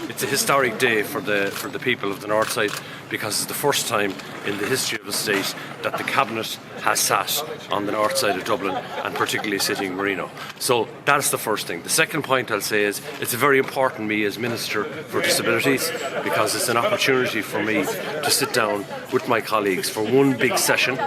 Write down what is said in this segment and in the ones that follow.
It's a historic day for the people of the North Side, because it's the first time in the history of the state that the Cabinet has sat on the north side of Dublin, and particularly sitting in Marino. So that's the first thing. The second point I'll say is it's very important to me as Minister for Disabilities, because it's an opportunity for me to sit down with my colleagues for one big session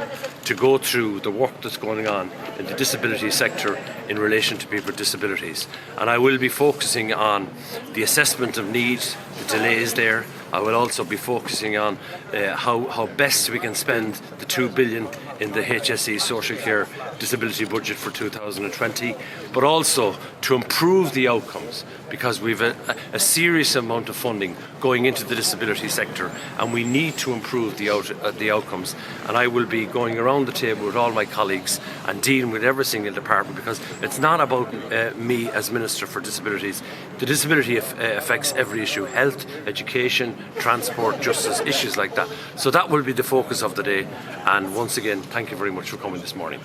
to go through the work that's going on in the disability sector in relation to people with disabilities. And I will be focusing on the assessment of needs, the delays there. I will also be focusing on how best we can spend the 2 billion in the HSE social care disability budget for 2020, but also to improve the outcomes, because we've a serious amount of funding going into the disability sector, and we need to improve the outcomes. And I will be going around the table with all my colleagues and dealing with every single department, because it's not about me as Minister for Disabilities. The disability affects every issue: health, education, transport, justice, issues like that. So that will be the focus of the day. And once again, thank you very much for coming this morning.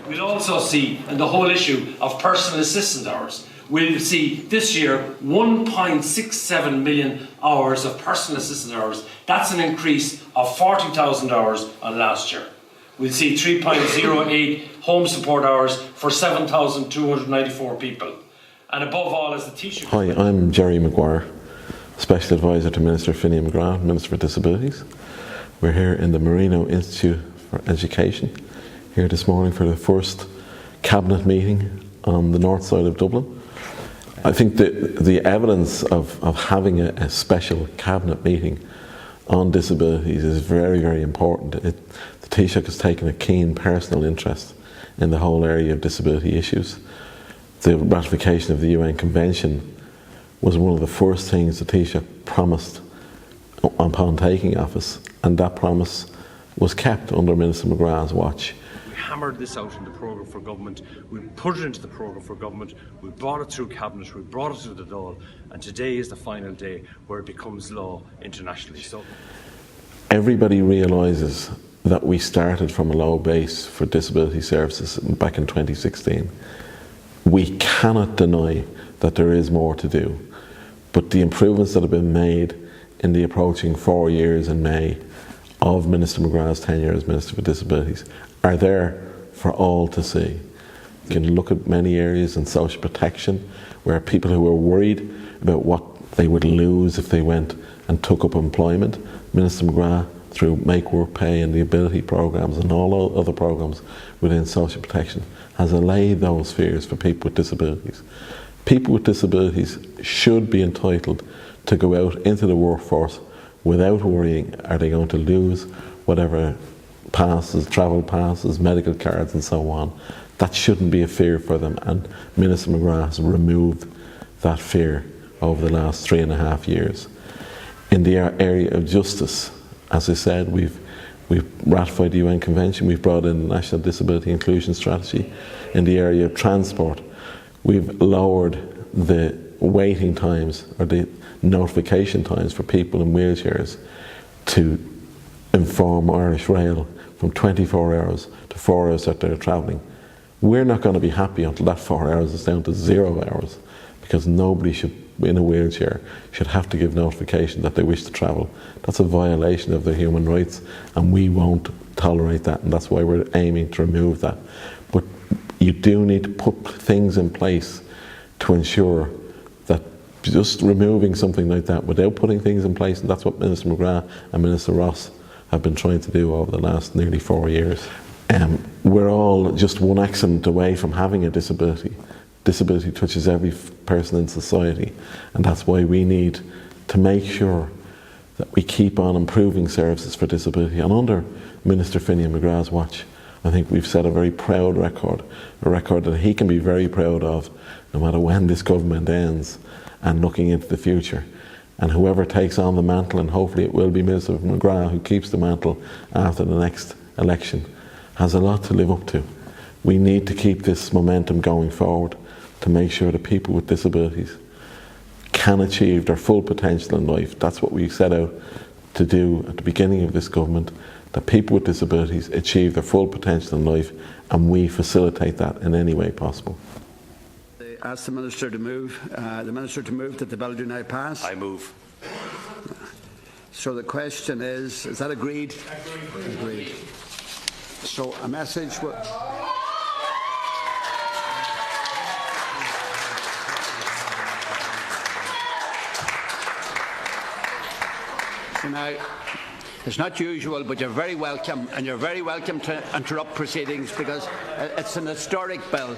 We'll also see, in the whole issue of personal assistant hours, we'll see this year 1.67 million hours of personal assistant hours. That's an increase of 40,000 hours on last year. We'll see 3.08 home support hours for 7,294 people. And above all, as the Taoiseach... Hi, I'm Jerry Maguire, Special Advisor to Minister Finian McGrath, Minister for Disabilities. We're here in the Marino Institute for Education, here this morning for the first Cabinet meeting on the north side of Dublin. I think the evidence of having a special Cabinet meeting on disabilities is very, very important. The Taoiseach has taken a keen personal interest in the whole area of disability issues. The ratification of the UN Convention was one of the first things the Taoiseach promised upon taking office, and that promise was kept under Minister McGrath's watch. We hammered this out in the programme for government, we put it into the programme for government, we brought it through Cabinet, we brought it through the Dáil, and today is the final day where it becomes law internationally. So everybody realises that we started from a low base for disability services back in 2016. We cannot deny that there is more to do, but the improvements that have been made in the approaching 4 years in May of Minister McGrath's tenure as Minister for Disabilities are there for all to see. You can look at many areas in social protection where people who were worried about what they would lose if they went and took up employment, Minister McGrath, through Make Work Pay and the Ability programmes and all other programmes within social protection, has allayed those fears for people with disabilities. People with disabilities should be entitled to go out into the workforce without worrying, are they going to lose whatever passes, travel passes, medical cards and so on. That shouldn't be a fear for them, and Minister McGrath has removed that fear over the last 3.5 years. In the area of justice, as I said, we've ratified the UN Convention, we've brought in the National Disability Inclusion Strategy. In the area of transport, we've lowered the waiting times or the notification times for people in wheelchairs to inform Irish Rail from 24 hours to 4 hours that they're travelling. We're not going to be happy until that 4 hours is down to 0 hours, because nobody should, in a wheelchair, should have to give notification that they wish to travel. That's a violation of their human rights, and we won't tolerate that, and that's why we're aiming to remove that. But you do need to put things in place to ensure that just removing something like that without putting things in place, and that's what Minister McGrath and Minister Ross have been trying to do over the last nearly 4 years. We're all just one accident away from having a disability. Disability touches every person in society, and that's why we need to make sure that we keep on improving services for disability. And under Minister Finian McGrath's watch, I think we've set a very proud record, a record that he can be very proud of, no matter when this government ends, and looking into the future. And whoever takes on the mantle, and hopefully it will be Minister McGrath who keeps the mantle after the next election, has a lot to live up to. We need to keep this momentum going forward to make sure that people with disabilities can achieve their full potential in life. That's what we set out to do at the beginning of this government, that people with disabilities achieve their full potential in life, and we facilitate that in any way possible. ask the Minister to move. That the bill do now pass. I move. So the question is that agreed? Agreed. So a message. So now, it's not usual, but you're very welcome, and you're very welcome to interrupt proceedings because it's an historic bill.